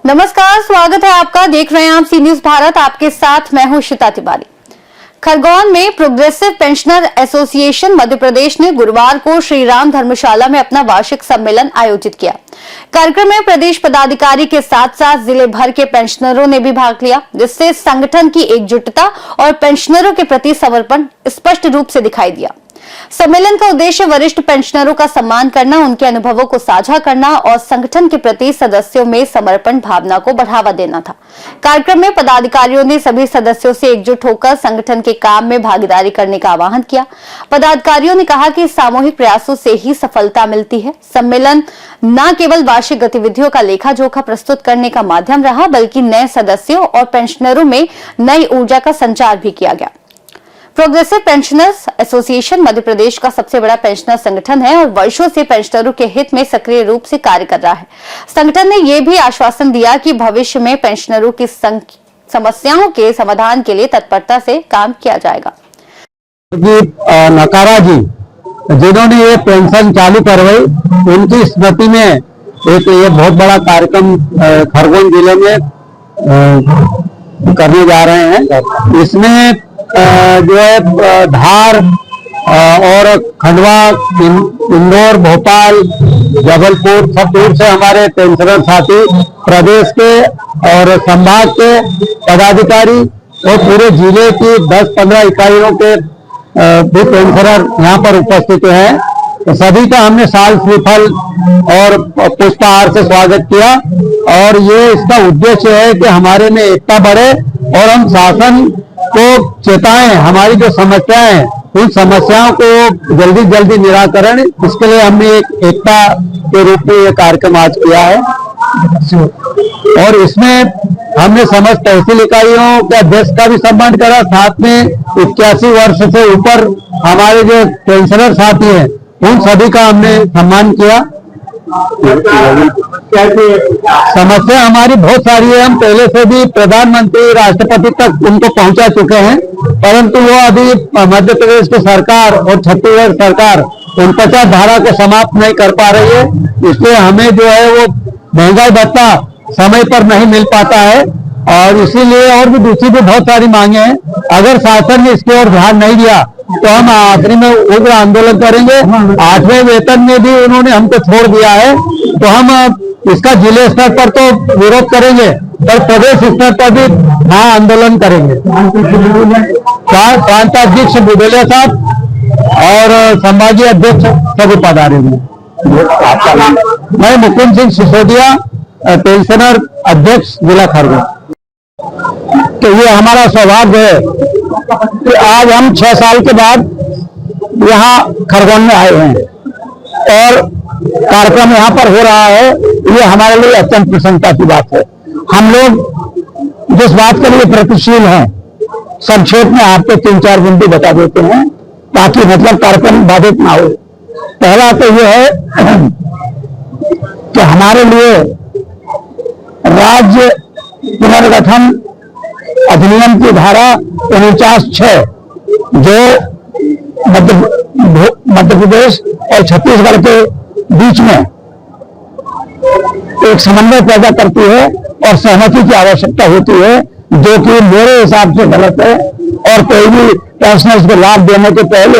नमस्कार, स्वागत है आपका। देख रहे हैं आप सी न्यूज भारत। आपके साथ मैं हूं श्वेता तिवारी। खरगोन में progressive pensioner association Madhya Pradesh ने गुरुवार को श्री राम धर्मशाला में अपना वार्षिक सम्मेलन आयोजित किया। कार्यक्रम में प्रदेश पदाधिकारी के साथ साथ जिले भर के पेंशनरों ने भी भाग लिया, जिससे संगठन की एकजुटता और पेंशनरों के प्रति समर्पण स्पष्ट रूप से दिखाई दिया। सम्मेलन का उद्देश्य वरिष्ठ पेंशनरों का सम्मान करना, उनके अनुभवों को साझा करना और संगठन के प्रति सदस्यों में समर्पण भावना को बढ़ावा देना था। कार्यक्रम में पदाधिकारियों ने सभी सदस्यों से एकजुट होकर संगठन के काम में भागीदारी करने का आह्वान किया। पदाधिकारियों ने कहा कि सामूहिक प्रयासों से ही सफलता मिलती है। सम्मेलन न केवल वार्षिक गतिविधियों का लेखा जोखा प्रस्तुत करने का माध्यम रहा, बल्कि नए सदस्यों और पेंशनरों में नई ऊर्जा का संचार भी किया गया। Progressive pensioners association Madhya Pradesh का सबसे बड़ा पेंशनर संगठन है और वर्षों से पेंशनरों के हित में सक्रिय रूप से कार्य कर रहा है। संगठन ने यह भी आश्वासन दिया कि भविष्य में पेंशनरों की समस्याओं के समाधान के लिए तत्परता से काम किया जाएगा। नकारा जी जिन्होंने ये पेंशन चालू करवाई, उनकी स्मृति में एक ये बहुत बड़ा कार्यक्रम खरगोन जिले में करने जा रहे हैं। इसमें जो है धार और खंडवा, इंदौर, भोपाल, जबलपुर सब दूर से हमारे पेंशनर साथी, प्रदेश के और संभाग के पदाधिकारी और पूरे जिले की 10-15 इकाइयों के भी पेंशनर यहाँ पर उपस्थित हैं। तो सभी का हमने साल श्रीफल और पुष्पहार से स्वागत किया और ये इसका उद्देश्य है कि हमारे में एकता बढ़े और हम शासन को चेताएं, हमारी जो समस्याएं हैं उन समस्याओं को जल्दी जल्दी निराकरण, इसके लिए हमने एक एकता के रूप में ये कार्यक्रम आज किया है। और इसमें हमने समस्त तहसील इकाइयों के अध्यक्ष का भी सम्मान करा, साथ में 81 वर्ष से ऊपर हमारे जो पेंशनर साथी हैं उन सभी का हमने सम्मान किया। समस्या हमारी बहुत सारी है, हम पहले से भी प्रधानमंत्री, राष्ट्रपति तक उनको पहुंचा चुके हैं, परंतु वो अभी मध्य प्रदेश की सरकार और छत्तीसगढ़ सरकार 49 धारा को समाप्त नहीं कर पा रही है। इसलिए हमें जो है वो महंगाई भत्ता समय पर नहीं मिल पाता है और इसीलिए और भी दूसरी भी बहुत सारी मांगे हैं। अगर शासन ने इसकी ओर ध्यान नहीं दिया तो हम आखिरी में उग्र आंदोलन करेंगे। 8वें वेतन में भी उन्होंने हमको छोड़ दिया है, तो हम इसका जिले स्तर पर तो विरोध करेंगे, पर प्रदेश स्तर पर भी आंदोलन करेंगे। प्रांताध्यक्ष बुदेलिया साहब और संभागीय अध्यक्ष सभी पधारेंगे। मैं मुकुंद सिंह सिसोदिया, पेंशनर अध्यक्ष जिला खरगोन। तो ये हमारा सौभाग्य है कि आज हम 6 साल के बाद यहाँ खरगोन में आए हैं और कार्यक्रम यहाँ पर हो रहा है, ये हमारे लिए अत्यंत प्रसन्नता की बात है। हम लोग जिस बात के लिए प्रतिशील हैं, संक्षेप में आपको 3-4 बिंदु बता देते हैं ताकि मतलब कार्यक्रम बाधित ना हो। पहला तो यह है कि हमारे लिए राज्य पुनर्गठन अधिनियम की धारा 49(6) जो मध्य प्रदेश और छत्तीसगढ़ के बीच में एक समन्वय पैदा करती है और सहमति की आवश्यकता होती है, जो कि मेरे हिसाब से गलत है। और कोई भी पेंशनर्स को लाभ देने के पहले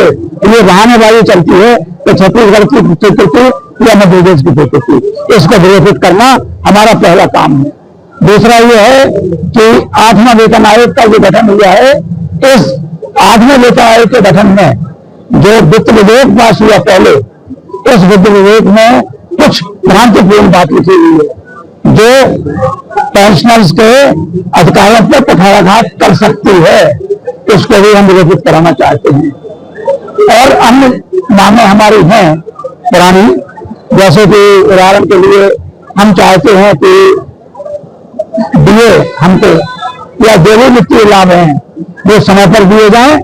ये बहानेबाजी चलती है कि छत्तीसगढ़ की स्वीकृति या मध्य प्रदेश की स्वीकृति, इसको विरोधित करना हमारा पहला काम है। दूसरा ये है कि 8वां वेतन आयोग का जो गठन हुआ है, इस 8वें वेतन आयोग के गठन में जो वित्त विधेयक पास हुआ पहले, इस वित्त विधेयक में कुछ भ्रांतिपूर्ण बात लिखी हुई है जो पेंशनर्स के अधिकारों पर कुठाराघात कर सकती है, उसको भी हम विरोधित कराना चाहते हैं। और अन्य मांगे हमारी हैं पुरानी, जैसे कि उदाहरण के लिए हम चाहते हैं कि दिए हमको या जो भी वित्तीय लाभ हैं वो समय पर दिए जाएं,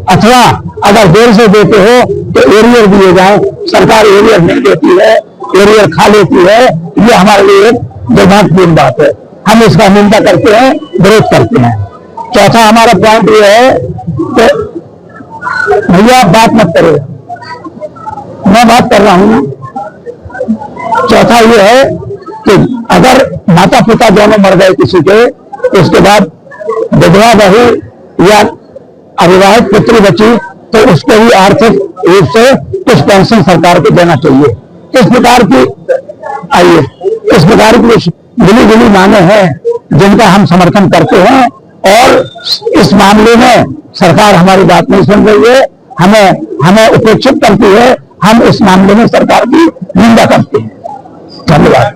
अथवा अगर देर से देते हो तो एरियर दिए जाएं। सरकार एरियर नहीं देती है, एरियर खा लेती है, ये हमारे लिए एक दुर्भाग्यपूर्ण बात है। हम इसका निंदा करते हैं, विरोध करते हैं। चौथा हमारा पॉइंट ये है कि भैया बात मत करो, बात कर रहा हूं ना। चौथा ये है कि अगर माता पिता दोनों मर गए किसी के, तो उसके बाद विधवा बहू या अविवाहित पुत्री बची, तो उसको भी आर्थिक रूप से कुछ पेंशन सरकार को देना चाहिए। इस प्रकार की इस प्रकार की मिली जुली मांगे हैं जिनका हम समर्थन करते हैं, और इस मामले में सरकार हमारी बात नहीं सुन रही है, हमें उपेक्षित करती है। हम इस मामले में सरकार की निंदा करते हैं। धन्यवाद।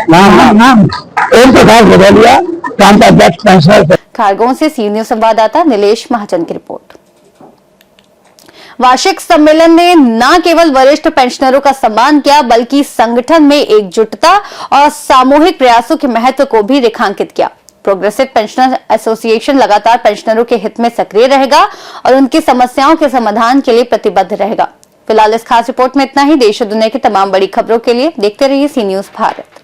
नाम ओम प्रकाश भदौरिया, प्रांताध्यक्ष पेंशनर। खरगोन से सी न्यूज संवाददाता नीलेश महाजन की रिपोर्ट। वार्षिक सम्मेलन ने न केवल वरिष्ठ पेंशनरों का सम्मान किया, बल्कि संगठन में एकजुटता और सामूहिक प्रयासों के महत्व को भी रेखांकित किया। प्रोग्रेसिव पेंशनर एसोसिएशन लगातार पेंशनरों के हित में सक्रिय रहेगा और उनकी समस्याओं के समाधान के लिए प्रतिबद्ध रहेगा। फिलहाल इस खास रिपोर्ट में इतना ही। देश और दुनिया की तमाम बड़ी खबरों के लिए देखते रहिए सी न्यूज भारत।